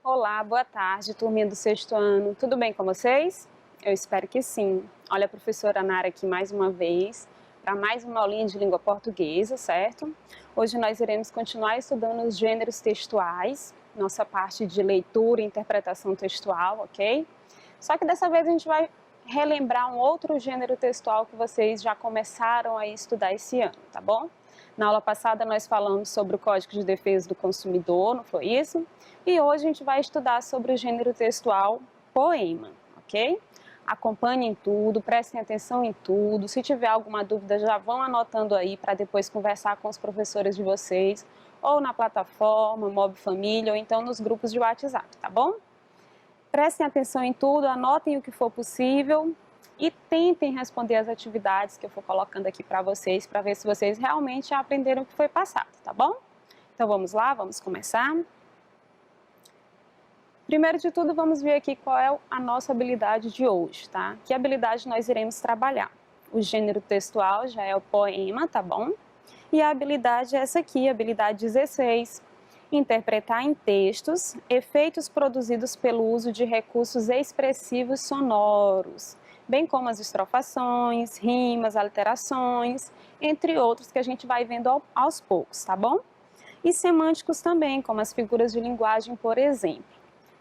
Olá, boa tarde, turminha do sexto ano. Tudo bem com vocês? Eu espero que sim. Olha a professora Nara aqui mais uma vez, para mais uma aulinha de língua portuguesa, certo? Hoje nós iremos continuar estudando os gêneros textuais, nossa parte de leitura e interpretação textual, ok? Só que dessa vez a gente vai relembrar um outro gênero textual que vocês já começaram a estudar esse ano, tá bom? Na aula passada nós falamos sobre o Código de Defesa do Consumidor, não foi isso? E hoje a gente vai estudar sobre o gênero textual poema, ok? Acompanhem tudo, prestem atenção em tudo. Se tiver alguma dúvida, já vão anotando aí para depois conversar com os professores de vocês, ou na plataforma, Mob Família, ou então nos grupos de WhatsApp, tá bom? Prestem atenção em tudo, anotem o que for possível e tentem responder as atividades que eu for colocando aqui para vocês, para ver se vocês realmente aprenderam o que foi passado, tá bom? Então vamos lá, vamos começar. Primeiro de tudo, vamos ver aqui qual é a nossa habilidade de hoje, tá? Que habilidade nós iremos trabalhar? O gênero textual já é o poema, tá bom? E a habilidade é essa aqui, a habilidade 16. Interpretar em textos efeitos produzidos pelo uso de recursos expressivos sonoros, bem como as estrofações, rimas, alterações, entre outros que a gente vai vendo aos poucos, tá bom? E semânticos também, como as figuras de linguagem, por exemplo.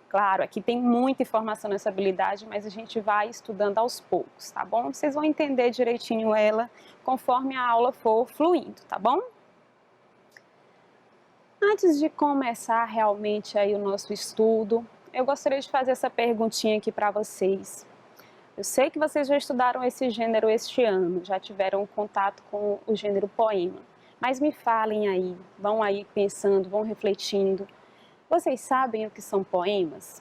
Claro, aqui tem muita informação nessa habilidade, mas a gente vai estudando aos poucos, tá bom? Vocês vão entender direitinho ela conforme a aula for fluindo, tá bom? Antes de começar realmente aí o nosso estudo, eu gostaria de fazer essa perguntinha aqui para vocês. Eu sei que vocês já estudaram esse gênero este ano, já tiveram contato com o gênero poema, mas me falem aí, vão aí pensando, vão refletindo. Vocês sabem o que são poemas?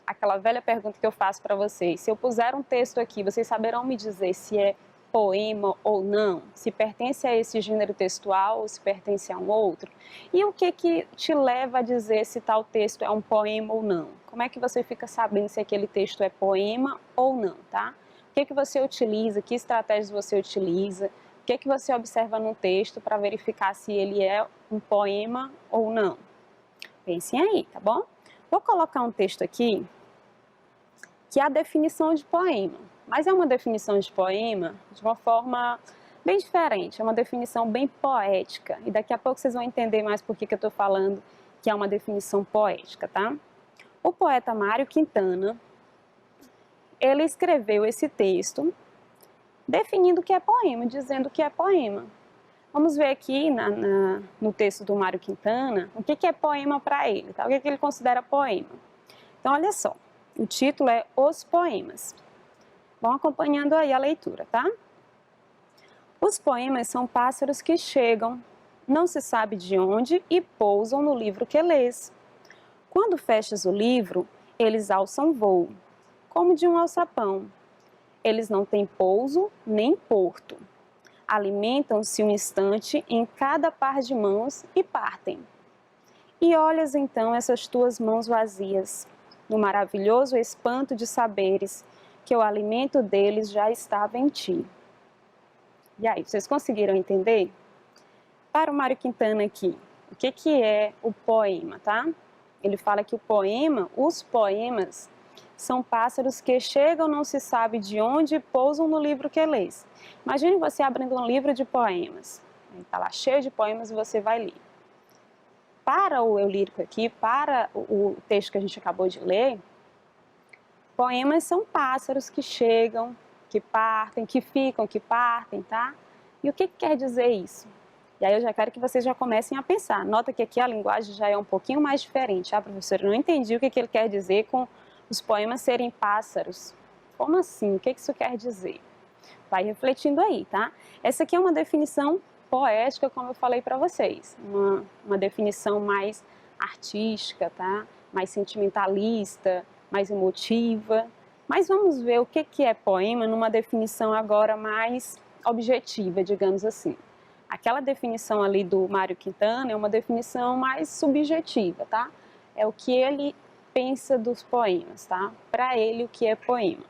Aquela velha pergunta que eu faço para vocês. Se eu puser um texto aqui, vocês saberão me dizer se é poema ou não? Se pertence a esse gênero textual ou se pertence a um outro? E o que te leva a dizer se tal texto é um poema ou não? Como é que você fica sabendo se aquele texto é poema ou não, tá? O que você utiliza, que estratégias você utiliza, o que você observa num texto para verificar se ele é um poema ou não? Pensem aí, tá bom? Vou colocar um texto aqui que é a definição de poema, mas é uma definição de poema de uma forma bem diferente, é uma definição bem poética, e daqui a pouco vocês vão entender mais por que eu estou falando que é uma definição poética, tá? O poeta Mário Quintana, ele escreveu esse texto definindo o que é poema, dizendo que é poema. Vamos ver aqui no texto do Mário Quintana o que é poema para ele, tá? O que ele considera poema. Então, olha só, o título é Os Poemas. Vão acompanhando aí a leitura, tá? Os poemas são pássaros que chegam, não se sabe de onde, e pousam no livro que lês. Quando fechas o livro, eles alçam voo, como de um alçapão. Eles não têm pouso nem porto. Alimentam-se um instante em cada par de mãos e partem. E olhas então essas tuas mãos vazias, no maravilhoso espanto de saberes que o alimento deles já estava em ti. E aí, vocês conseguiram entender? Para o Mário Quintana aqui, o que é o poema, tá? Ele fala que o poema, os poemas, são pássaros que chegam não se sabe de onde e pousam no livro que lês. Imagine você abrindo um livro de poemas, está lá cheio de poemas e você vai ler. Para o eu lírico aqui, para o texto que a gente acabou de ler, poemas são pássaros que chegam, que partem, que ficam, que partem, tá? E o que quer dizer isso? E aí eu já quero que vocês já comecem a pensar. Nota que aqui a linguagem já é um pouquinho mais diferente. Ah, professora, eu não entendi o que ele quer dizer com os poemas serem pássaros. Como assim? O que isso quer dizer? Vai refletindo aí, tá? Essa aqui é uma definição poética, como eu falei para vocês. Uma definição mais artística, tá? Mais sentimentalista, mais emotiva. Mas vamos ver o que é poema numa definição agora mais objetiva, digamos assim. Aquela definição ali do Mário Quintana é uma definição mais subjetiva, tá? É o que ele pensa dos poemas, tá? Para ele, o que é poema.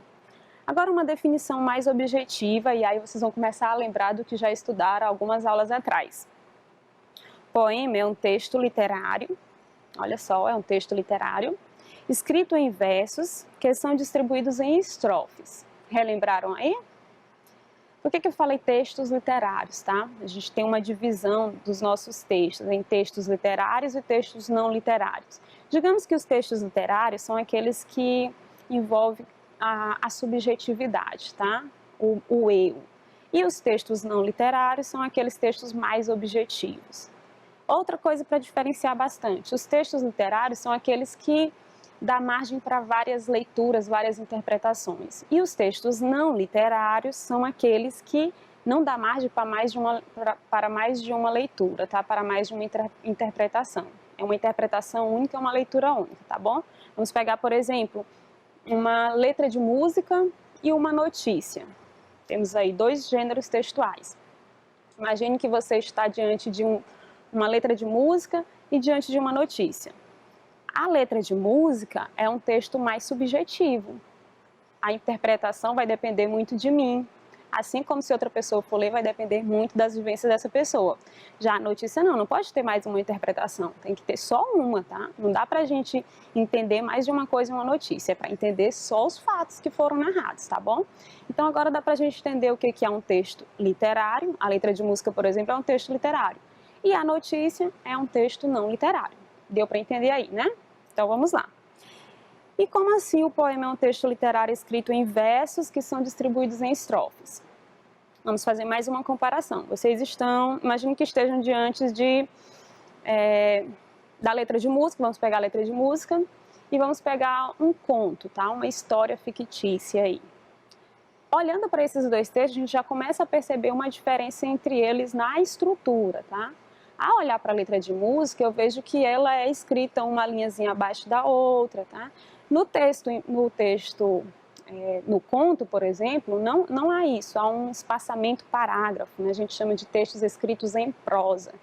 Agora, uma definição mais objetiva, e aí vocês vão começar a lembrar do que já estudaram algumas aulas atrás. Poema é um texto literário, olha só, é um texto literário, escrito em versos que são distribuídos em estrofes. Relembraram aí? Por que eu falei textos literários, tá? A gente tem uma divisão dos nossos textos em textos literários e textos não literários. Digamos que os textos literários são aqueles que envolvem a subjetividade, tá? O eu. E os textos não literários são aqueles textos mais objetivos. Outra coisa para diferenciar bastante, os textos literários são aqueles que dá margem para várias leituras, várias interpretações. E os textos não literários são aqueles que não dá margem para mais de uma leitura, tá? Para mais de uma interpretação. É uma interpretação única, é uma leitura única, tá bom? Vamos pegar, por exemplo, uma letra de música e uma notícia. Temos aí dois gêneros textuais. Imagine que você está diante de uma letra de música e diante de uma notícia. A letra de música é um texto mais subjetivo. A interpretação vai depender muito de mim. Assim como se outra pessoa for ler, vai depender muito das vivências dessa pessoa. Já a notícia não pode ter mais uma interpretação, tem que ter só uma, tá? Não dá pra gente entender mais de uma coisa em uma notícia, é para entender só os fatos que foram narrados, tá bom? Então agora dá pra gente entender o que é um texto literário, a letra de música, por exemplo, é um texto literário. E a notícia é um texto não literário. Deu para entender aí, né? Então vamos lá. E como assim o poema é um texto literário escrito em versos que são distribuídos em estrofes? Vamos fazer mais uma comparação. Vocês imagino que estejam diante da letra de música, vamos pegar a letra de música e vamos pegar um conto, tá? Uma história fictícia aí. Olhando para esses dois textos, a gente já começa a perceber uma diferença entre eles na estrutura, tá? Ao olhar para a letra de música, eu vejo que ela é escrita uma linhazinha abaixo da outra, tá? No conto, por exemplo, não há isso, há um espaçamento parágrafo, né? A gente chama de textos escritos em prosa.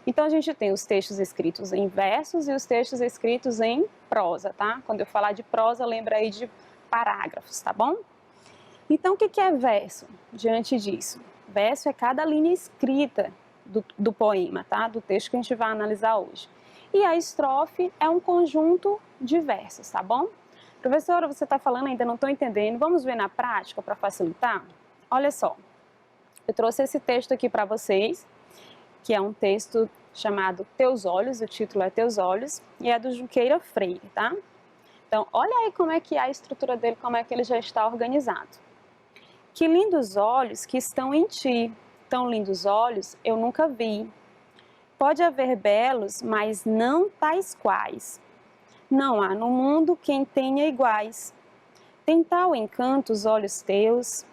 Então, a gente tem os textos escritos em versos e os textos escritos em prosa, tá? Quando eu falar de prosa, lembra aí de parágrafos, tá bom? Então, o que é verso diante disso? Verso é cada linha escrita do poema, tá? Do texto que a gente vai analisar hoje. E a estrofe é um conjunto de versos, tá bom? Professora, você está falando, ainda não estou entendendo. Vamos ver na prática para facilitar? Olha só, eu trouxe esse texto aqui para vocês, que é um texto chamado Teus Olhos, o título é Teus Olhos, e é do Junqueira Freire, tá? Então, olha aí como é que é a estrutura dele, como é que ele já está organizado. Que lindos olhos que estão em ti, tão lindos olhos eu nunca vi. Pode haver belos, mas não tais quais. Não há no mundo quem tenha iguais. Tem tal encanto os olhos teus.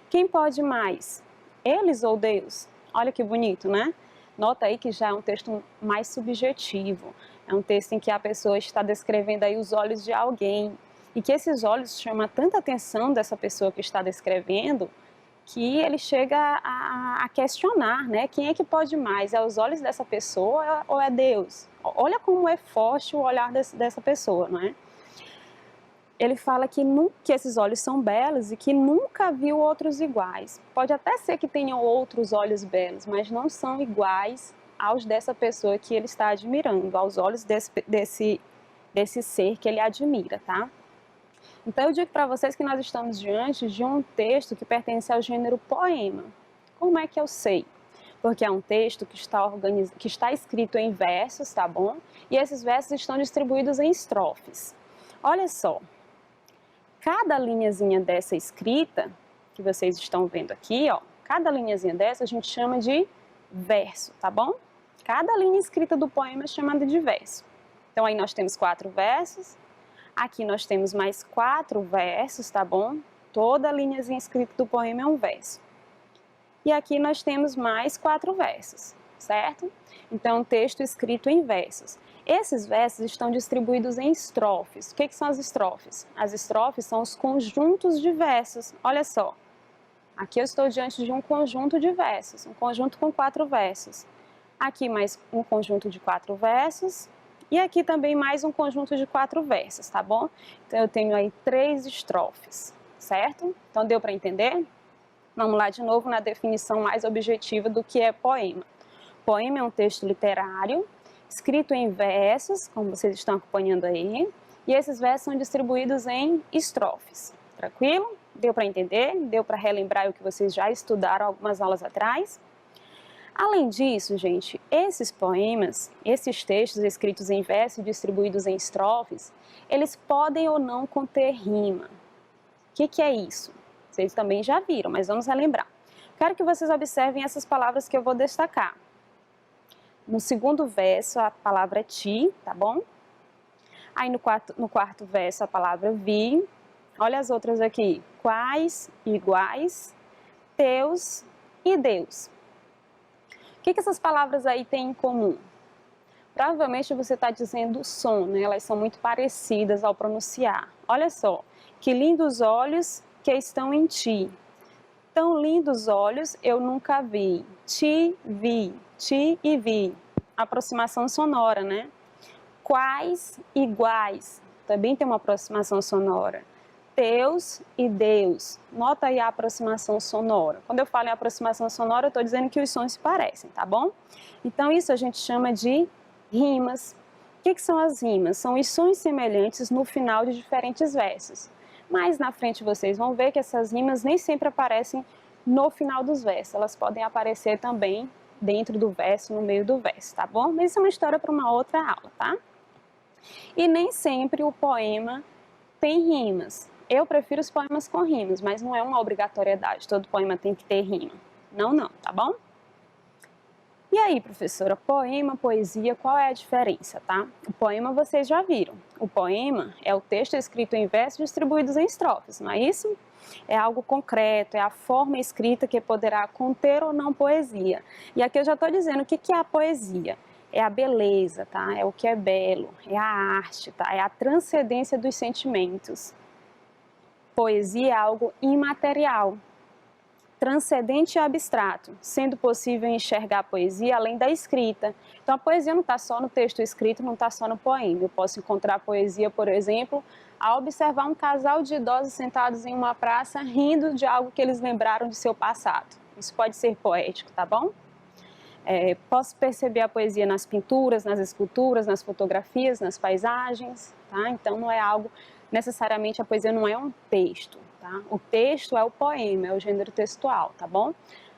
Quem pode mais? Eles ou Deus? Olha que bonito, né? Nota aí que já é um texto mais subjetivo. É um texto em que a pessoa está descrevendo aí os olhos de alguém. E que esses olhos chamam tanta atenção dessa pessoa que está descrevendo, que ele chega a questionar, né? Quem é que pode mais? É os olhos dessa pessoa ou é Deus? Olha como é forte o olhar dessa pessoa, não é? Ele fala que esses olhos são belos e que nunca viu outros iguais. Pode até ser que tenham outros olhos belos, mas não são iguais aos dessa pessoa que ele está admirando, aos olhos desse ser que ele admira, tá? Então eu digo para vocês que nós estamos diante de um texto que pertence ao gênero poema. Como é que eu sei? Porque é um texto que está escrito em versos, tá bom? E esses versos estão distribuídos em estrofes. Olha só, cada linhazinha dessa escrita, que vocês estão vendo aqui, ó, cada linhazinha dessa a gente chama de verso, tá bom? Cada linha escrita do poema é chamada de verso. Então aí nós temos 4 versos. Aqui nós temos mais 4 versos, tá bom? Toda linhazinha escrita do poema é um verso. E aqui nós temos mais 4 versos, certo? Então, texto escrito em versos. Esses versos estão distribuídos em estrofes. O que são as estrofes? As estrofes são os conjuntos de versos. Olha só. Aqui eu estou diante de um conjunto de versos, um conjunto com 4 versos. Aqui mais um conjunto de 4 versos e aqui também mais um conjunto de 4 versos, tá bom? Então eu tenho aí 3 estrofes, certo? Então deu para entender? Vamos lá de novo na definição mais objetiva do que é poema. Poema é um texto literário, escrito em versos, como vocês estão acompanhando aí, e esses versos são distribuídos em estrofes. Tranquilo? Deu para entender? Deu para relembrar o que vocês já estudaram algumas aulas atrás? Além disso, gente, esses poemas, esses textos escritos em verso e distribuídos em estrofes, eles podem ou não conter rima. O que é isso? Vocês também já viram, mas vamos relembrar. Quero que vocês observem essas palavras que eu vou destacar. No segundo verso, a palavra ti, tá bom? Aí no quarto verso, a palavra vi. Olha as outras aqui. Quais, iguais, teus e Deus. O que essas palavras aí têm em comum? Provavelmente você está dizendo o som, né? Elas são muito parecidas ao pronunciar. Olha só. Que lindos olhos que estão em ti. Tão lindos olhos eu nunca vi. Ti e vi. Aproximação sonora, né? Quais, iguais. Também tem uma aproximação sonora. Teus e Deus. Nota aí a aproximação sonora. Quando eu falo em aproximação sonora, eu estou dizendo que os sons se parecem, tá bom? Então isso a gente chama de rimas. O que são as rimas? São os sons semelhantes no final de diferentes versos. Mas na frente vocês vão ver que essas rimas nem sempre aparecem no final dos versos. Elas podem aparecer também dentro do verso, no meio do verso, tá bom? Mas isso é uma história para uma outra aula, tá? E nem sempre o poema tem rimas. Eu prefiro os poemas com rimas, mas não é uma obrigatoriedade, todo poema tem que ter rima. Não, tá bom? E aí, professora, poema, poesia, qual é a diferença, tá? O poema vocês já viram. O poema é o texto escrito em versos distribuídos em estrofes, não é isso? É algo concreto, é a forma escrita que poderá conter ou não poesia. E aqui eu já estou dizendo o que é a poesia. É a beleza, tá? É o que é belo, é a arte, tá? É a transcendência dos sentimentos. Poesia é algo imaterial, transcendente e abstrato, sendo possível enxergar a poesia além da escrita. Então a poesia não está só no texto escrito, não está só no poema. Eu posso encontrar poesia, por exemplo, ao observar um casal de idosos sentados em uma praça rindo de algo que eles lembraram de seu passado. Isso pode ser poético, tá bom? Posso perceber a poesia nas pinturas, nas esculturas, nas fotografias, nas paisagens, tá? Então não é algo, necessariamente a poesia não é um texto, tá? O texto é o poema, é o gênero textual, tá bom?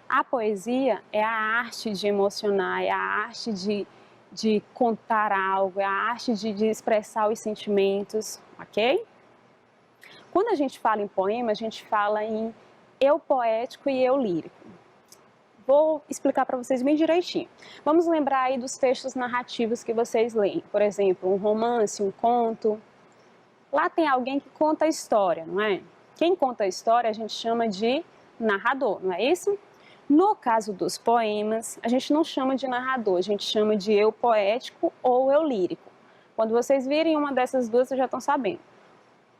A poesia é a arte de emocionar, é a arte de contar algo, é a arte de expressar os sentimentos, ok? Quando a gente fala em poema, a gente fala em eu poético e eu lírico. Vou explicar para vocês bem direitinho. Vamos lembrar aí dos textos narrativos que vocês leem. Por exemplo, um romance, um conto. Lá tem alguém que conta a história, não é? Quem conta a história a gente chama de narrador, não é isso? No caso dos poemas, a gente não chama de narrador, a gente chama de eu poético ou eu lírico. Quando vocês virem uma dessas duas, vocês já estão sabendo.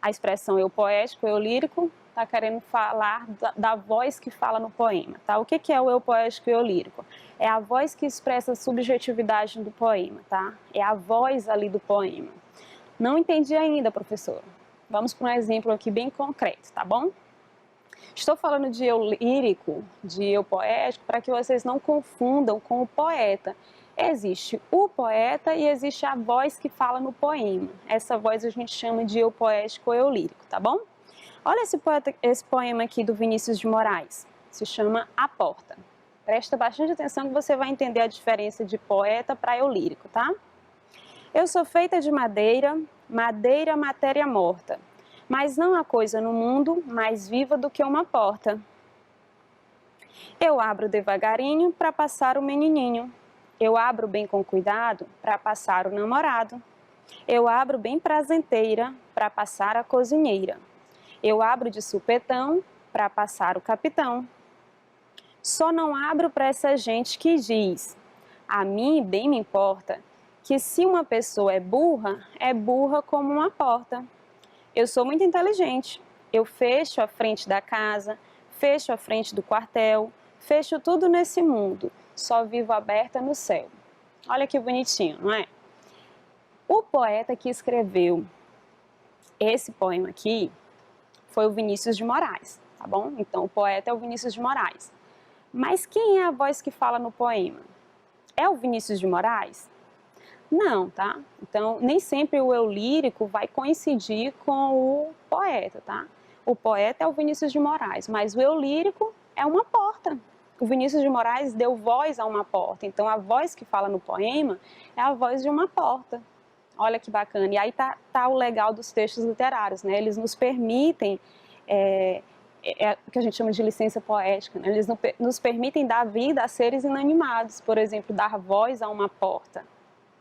A expressão eu poético, eu lírico, está querendo falar da voz que fala no poema, tá? O que é o eu poético e eu lírico? É a voz que expressa a subjetividade do poema, tá? É a voz ali do poema. Não entendi ainda, professora. Vamos para um exemplo aqui bem concreto, tá bom? Estou falando de eu lírico, de eu poético, para que vocês não confundam com o poeta. Existe o poeta e existe a voz que fala no poema. Essa voz a gente chama de eu poético ou eu lírico, tá bom? Olha esse poema aqui do Vinícius de Moraes. Se chama A Porta. Presta bastante atenção que você vai entender a diferença de poeta para eu lírico, tá? Eu sou feita de madeira, madeira, matéria morta. Mas não há coisa no mundo mais viva do que uma porta. Eu abro devagarinho para passar o menininho. Eu abro bem com cuidado para passar o namorado. Eu abro bem prazenteira para passar a cozinheira. Eu abro de supetão para passar o capitão. Só não abro para essa gente que diz: a mim bem me importa que se uma pessoa é burra como uma porta. Eu sou muito inteligente. Eu fecho a frente da casa, fecho a frente do quartel, fecho tudo nesse mundo, só vivo aberta no céu. Olha que bonitinho, não é? O poeta que escreveu esse poema aqui foi o Vinícius de Moraes, tá bom? Então, o poeta é o Vinícius de Moraes. Mas quem é a voz que fala no poema? É o Vinícius de Moraes? Não, tá? Então, nem sempre o eu lírico vai coincidir com o poeta, tá? O poeta é o Vinícius de Moraes, mas o eu lírico é uma porta. O Vinícius de Moraes deu voz a uma porta, então a voz que fala no poema é a voz de uma porta. Olha que bacana. E aí tá o legal dos textos literários, né? Eles nos permitem, o que a gente chama de licença poética, né? Eles nos permitem dar vida a seres inanimados, por exemplo, dar voz a uma porta.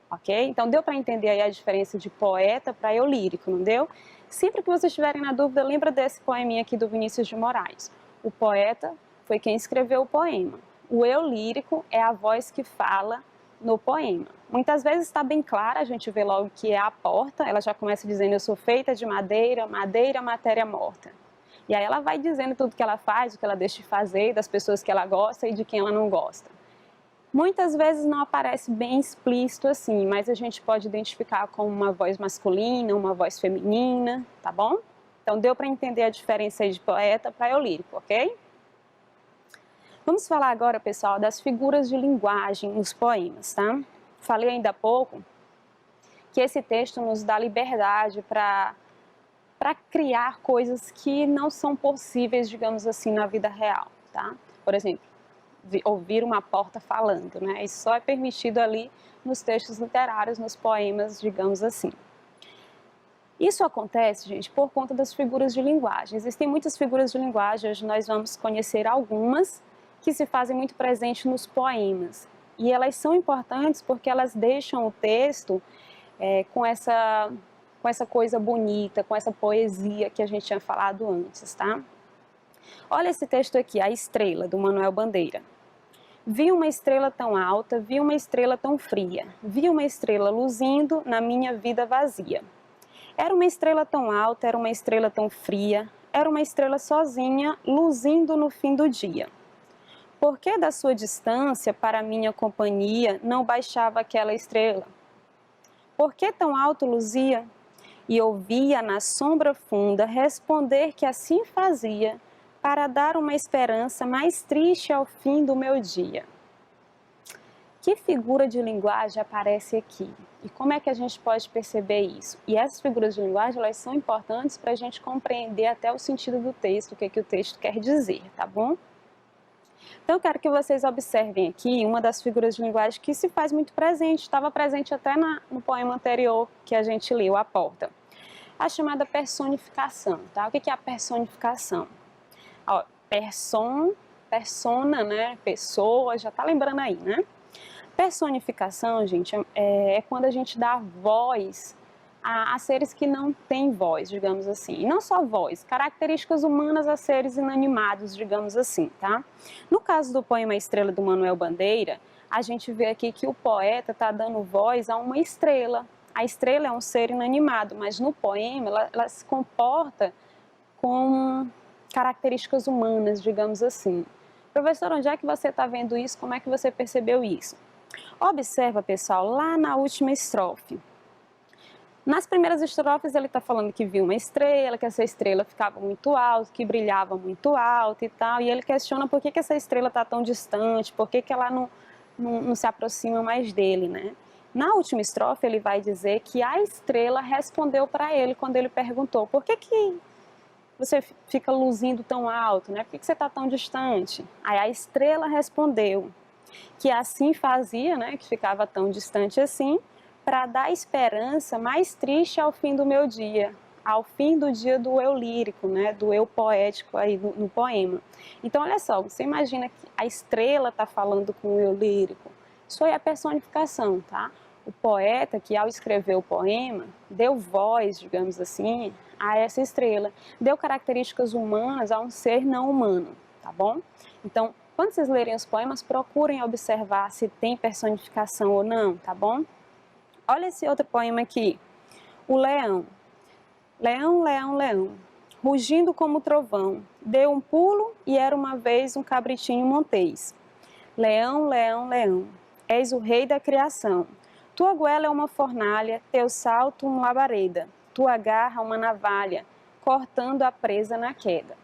Ok? Então, deu para entender aí a diferença de poeta para eu lírico, não deu? Sempre que vocês estiverem na dúvida, lembra desse poeminha aqui do Vinícius de Moraes. O poeta foi quem escreveu o poema. O eu lírico é a voz que fala no poema. Muitas vezes está bem clara, a gente vê logo que é a porta, ela já começa dizendo: eu sou feita de madeira, madeira, matéria morta. E aí ela vai dizendo tudo que ela faz, o que ela deixa de fazer, das pessoas que ela gosta e de quem ela não gosta. Muitas vezes não aparece bem explícito assim, mas a gente pode identificar como uma voz masculina, uma voz feminina, tá bom? Então deu para entender a diferença aí de poeta para eu lírico, ok? Vamos falar agora, pessoal, das figuras de linguagem nos poemas, tá? Falei ainda há pouco que esse texto nos dá liberdade para criar coisas que não são possíveis, digamos assim, na vida real, tá? Por exemplo, ouvir uma porta falando, né? Isso só é permitido ali nos textos literários, nos poemas, digamos assim. Isso acontece, gente, por conta das figuras de linguagem. Existem muitas figuras de linguagem, hoje nós vamos conhecer algumas que se fazem muito presente nos poemas. E elas são importantes porque elas deixam o texto com essa coisa bonita, com essa poesia que a gente tinha falado antes, tá? Olha esse texto aqui, A Estrela, do Manuel Bandeira. Vi uma estrela tão alta, vi uma estrela tão fria, vi uma estrela luzindo na minha vida vazia. Era uma estrela tão alta, era uma estrela tão fria, era uma estrela sozinha, luzindo no fim do dia. Por que da sua distância para minha companhia não baixava aquela estrela? Por que tão alto luzia? E ouvia na sombra funda responder que assim fazia, para dar uma esperança mais triste ao fim do meu dia. Que figura de linguagem aparece aqui? E como é que a gente pode perceber isso? E essas figuras de linguagem, elas são importantes para a gente compreender até o sentido do texto, o que o texto quer dizer, tá bom? Então, eu quero que vocês observem aqui uma das figuras de linguagem que se faz muito presente, estava presente até no poema anterior que a gente leu, A Porta. A chamada personificação, tá? O que é a personificação? Ó, persona, né? Pessoa, já tá lembrando aí, né? Personificação, gente, é quando a gente dá voz a seres que não têm voz, digamos assim. E não só voz, características humanas a seres inanimados, digamos assim, tá? No caso do poema Estrela, do Manuel Bandeira, a gente vê aqui que o poeta está dando voz a uma estrela. A estrela é um ser inanimado, mas no poema ela se comporta com características humanas, digamos assim. Professor, onde é que você está vendo isso? Como é que você percebeu isso? Observa, pessoal, lá na última estrofe. Nas primeiras estrofes ele está falando que viu uma estrela, que essa estrela ficava muito alta, que brilhava muito alto e tal, e ele questiona por que essa estrela está tão distante, por que ela não se aproxima mais dele, né? Na última estrofe ele vai dizer que a estrela respondeu para ele quando ele perguntou: por que você fica luzindo tão alto, né? Por que você está tão distante? Aí a estrela respondeu que assim fazia, né? Que ficava tão distante assim, para dar esperança mais triste ao fim do meu dia, ao fim do dia do eu lírico, né? Do eu poético aí no poema. Então, olha só, você imagina que a estrela está falando com o eu lírico. Isso aí é a personificação, tá? O poeta que, ao escrever o poema, deu voz, digamos assim, a essa estrela, deu características humanas a um ser não humano, tá bom? Então, quando vocês lerem os poemas, procurem observar se tem personificação ou não, tá bom? Olha esse outro poema aqui, o Leão. Leão, leão, leão. Rugindo como trovão, deu um pulo e era uma vez um cabritinho montês. Leão, leão, leão, és o rei da criação. Tua goela é uma fornalha, teu salto uma labareda, tua garra uma navalha, cortando a presa na queda.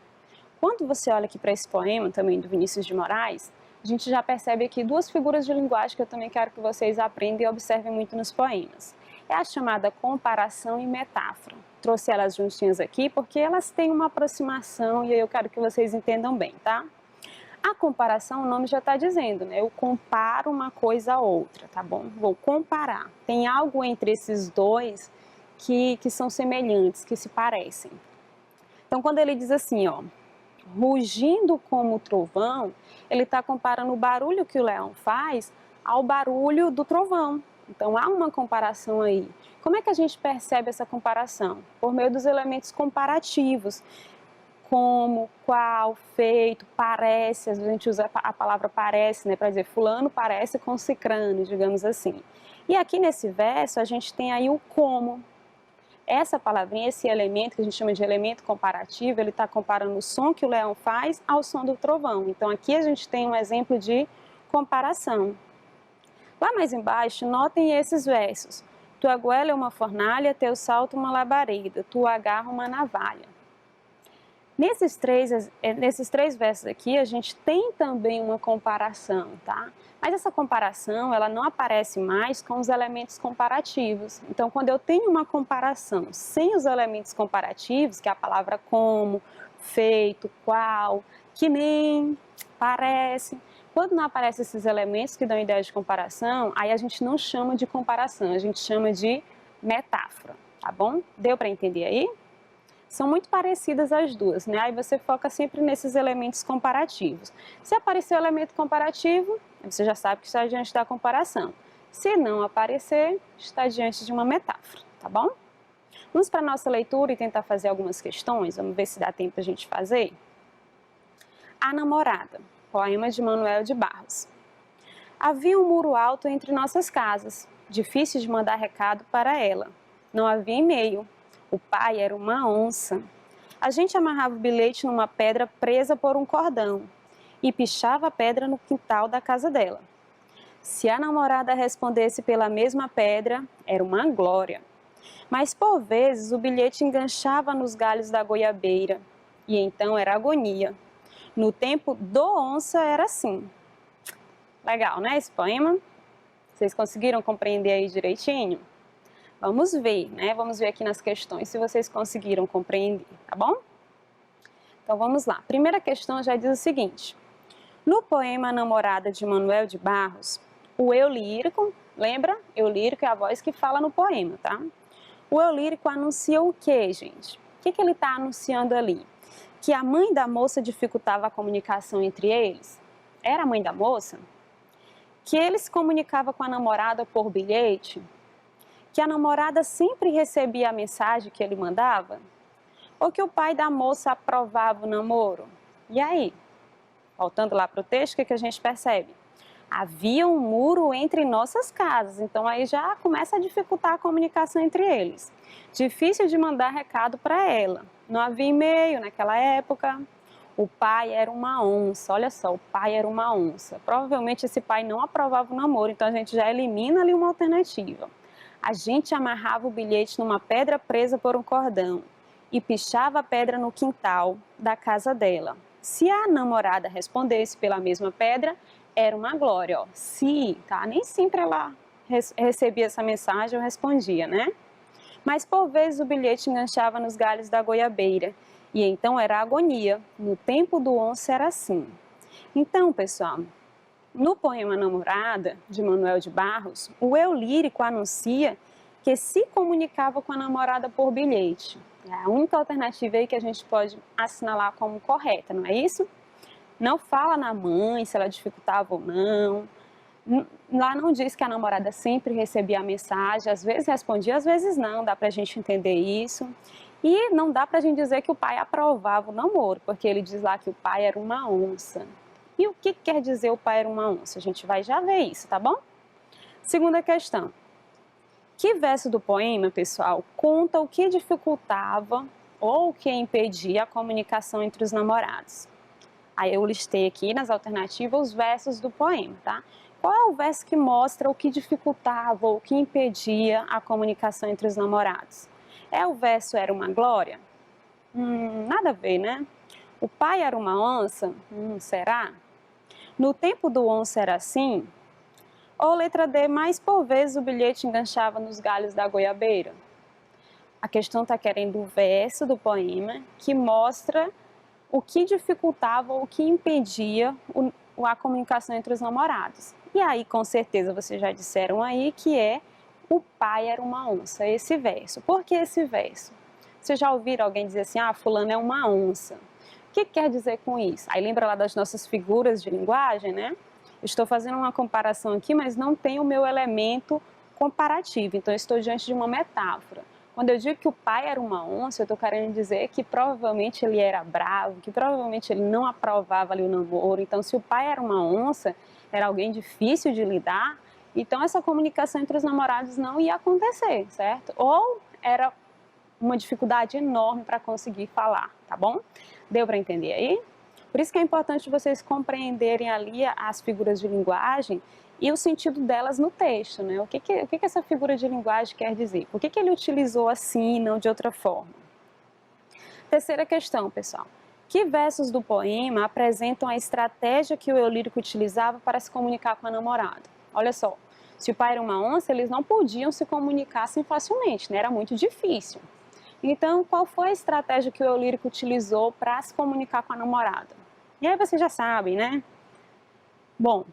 Quando você olha aqui para esse poema também do Vinícius de Moraes, a gente já percebe aqui duas figuras de linguagem que eu também quero que vocês aprendam e observem muito nos poemas. É a chamada comparação e metáfora. Trouxe elas juntinhas aqui porque elas têm uma aproximação e eu quero que vocês entendam bem, tá? A comparação, o nome já está dizendo, né? Eu comparo uma coisa a outra, tá bom? Vou comparar. Tem algo entre esses dois que são semelhantes, que se parecem. Então, quando ele diz assim, ó, rugindo como o trovão, ele está comparando o barulho que o leão faz ao barulho do trovão. Então, há uma comparação aí. Como é que a gente percebe essa comparação? Por meio dos elementos comparativos. Como, qual, feito, parece, às vezes a gente usa a palavra parece, né, para dizer fulano parece com cicrano, digamos assim. E aqui nesse verso a gente tem aí o como. Essa palavrinha, esse elemento que a gente chama de elemento comparativo, ele está comparando o som que o leão faz ao som do trovão. Então aqui a gente tem um exemplo de comparação. Lá mais embaixo, notem esses versos. Tua goela é uma fornalha, teu salto uma labareda, tua garra uma navalha. Nesses três versos aqui, a gente tem também uma comparação, tá? Mas essa comparação, ela não aparece mais com os elementos comparativos. Então, quando eu tenho uma comparação sem os elementos comparativos, que é a palavra como, feito, qual, que nem, parece, quando não aparecem esses elementos que dão ideia de comparação, aí a gente não chama de comparação, a gente chama de metáfora, tá bom? Deu para entender aí? São muito parecidas as duas, né? Aí você foca sempre nesses elementos comparativos. Se aparecer o elemento comparativo, você já sabe que está diante da comparação. Se não aparecer, está diante de uma metáfora, tá bom? Vamos para a nossa leitura e tentar fazer algumas questões, vamos ver se dá tempo a gente fazer. A Namorada, poema de Manuel de Barros. Havia um muro alto entre nossas casas, difícil de mandar recado para ela. Não havia e-mail. O pai era uma onça. A gente amarrava o bilhete numa pedra presa por um cordão e pichava a pedra no quintal da casa dela. Se a namorada respondesse pela mesma pedra, era uma glória. Mas por vezes o bilhete enganchava nos galhos da goiabeira e então era agonia. No tempo do onça era assim. Legal, né, esse poema? Vocês conseguiram compreender aí direitinho? Vamos ver, né? Vamos ver aqui nas questões se vocês conseguiram compreender, tá bom? Então vamos lá. A primeira questão já diz o seguinte. No poema Namorada de Manuel de Barros, o eu lírico, lembra? Eu lírico é a voz que fala no poema, tá? O eu lírico anuncia o quê, gente? O que ele está anunciando ali? Que a mãe da moça dificultava a comunicação entre eles? Era a mãe da moça? Que ele se comunicava com a namorada por bilhete? Que a namorada sempre recebia a mensagem que ele mandava? Ou que o pai da moça aprovava o namoro? E aí? Voltando lá para o texto, o que a gente percebe? Havia um muro entre nossas casas, então aí já começa a dificultar a comunicação entre eles. Difícil de mandar recado para ela. Não havia e-mail naquela época. O pai era uma onça, olha só, o pai era uma onça. Provavelmente esse pai não aprovava o namoro, então a gente já elimina ali uma alternativa. A gente amarrava o bilhete numa pedra presa por um cordão e pichava a pedra no quintal da casa dela. Se a namorada respondesse pela mesma pedra, era uma glória, ó. Se, tá? Nem sempre ela recebia essa mensagem ou respondia, né? Mas por vezes o bilhete enganchava nos galhos da goiabeira e então era agonia. No tempo do onça era assim. Então, pessoal, no poema Namorada, de Manuel de Barros, o eu lírico anuncia que se comunicava com a namorada por bilhete. É a única alternativa aí que a gente pode assinalar como correta, não é isso? Não fala na mãe se ela dificultava ou não. Lá não diz que a namorada sempre recebia a mensagem, às vezes respondia, às vezes não, dá pra gente entender isso. E não dá pra gente dizer que o pai aprovava o namoro, porque ele diz lá que o pai era uma onça. E o que quer dizer o pai era uma onça? A gente vai já ver isso, tá bom? Segunda questão. Que verso do poema, pessoal, conta o que dificultava ou o que impedia a comunicação entre os namorados. Aí eu listei aqui nas alternativas os versos do poema, tá? Qual é o verso que mostra o que dificultava ou o que impedia a comunicação entre os namorados? É o verso Era uma Glória? Nada a ver, né? O pai era uma onça? Será? No tempo do onça era assim? Ou letra D, mais por vezes o bilhete enganchava nos galhos da goiabeira? A questão está querendo o verso do poema que mostra o que dificultava ou o que impedia a comunicação entre os namorados. E aí, com certeza, vocês já disseram aí que é o pai era uma onça, esse verso. Por que esse verso? Vocês já ouviram alguém dizer assim, fulano é uma onça? O que quer dizer com isso? Aí lembra lá das nossas figuras de linguagem, né? Estou fazendo uma comparação aqui, mas não tem o meu elemento comparativo, então eu estou diante de uma metáfora. Quando eu digo que o pai era uma onça, eu estou querendo dizer que provavelmente ele era bravo, que provavelmente ele não aprovava ali o namoro. Então, se o pai era uma onça, era alguém difícil de lidar, então essa comunicação entre os namorados não ia acontecer, certo? Ou era uma dificuldade enorme para conseguir falar, tá bom? Deu para entender aí? Por isso que é importante vocês compreenderem ali as figuras de linguagem e o sentido delas no texto, né? O que essa figura de linguagem quer dizer? Por que ele utilizou assim e não de outra forma? Terceira questão, pessoal. Que versos do poema apresentam a estratégia que o eu lírico utilizava para se comunicar com a namorada? Olha só, se o pai era uma onça, eles não podiam se comunicar assim facilmente, né? Era muito difícil. Então, qual foi a estratégia que o eu lírico utilizou para se comunicar com a namorada? E aí vocês já sabem, né? Bom,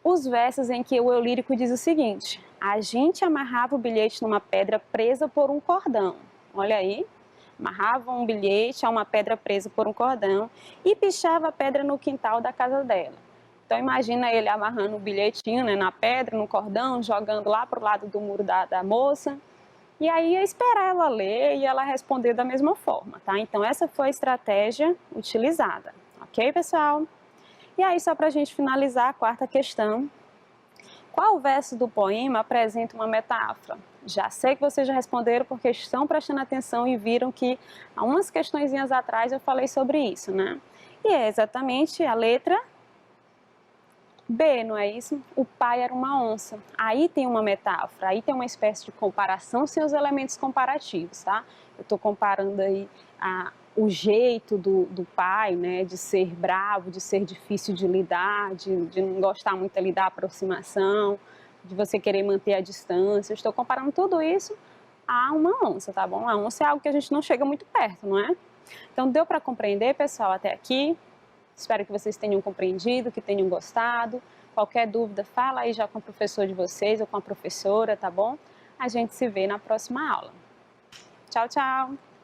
os versos em que o eu lírico diz o seguinte: a gente amarrava o bilhete numa pedra presa por um cordão. Olha aí, amarrava um bilhete a uma pedra presa por um cordão e pichava a pedra no quintal da casa dela. Então imagina ele amarrando o bilhetinho, né, na pedra, no cordão, jogando lá para o lado do muro da moça. E aí ia esperar ela ler e ela responder da mesma forma, tá? Então essa foi a estratégia utilizada, ok, pessoal? E aí, só para a gente finalizar a quarta questão, qual verso do poema apresenta uma metáfora? Já sei que vocês já responderam porque estão prestando atenção e viram que há umas questõezinhas atrás eu falei sobre isso, né? E é exatamente a letra B, não é isso? O pai era uma onça. Aí tem uma metáfora, aí tem uma espécie de comparação sem os elementos comparativos, tá? Eu estou comparando aí o jeito do pai, né, de ser bravo, de ser difícil de lidar, de não gostar muito ali da aproximação, de você querer manter a distância. Eu estou comparando tudo isso a uma onça, tá bom? A onça é algo que a gente não chega muito perto, não é? Então deu para compreender, pessoal, até aqui? Espero que vocês tenham compreendido, que tenham gostado. Qualquer dúvida, fala aí já com o professor de vocês ou com a professora, tá bom? A gente se vê na próxima aula. Tchau, tchau!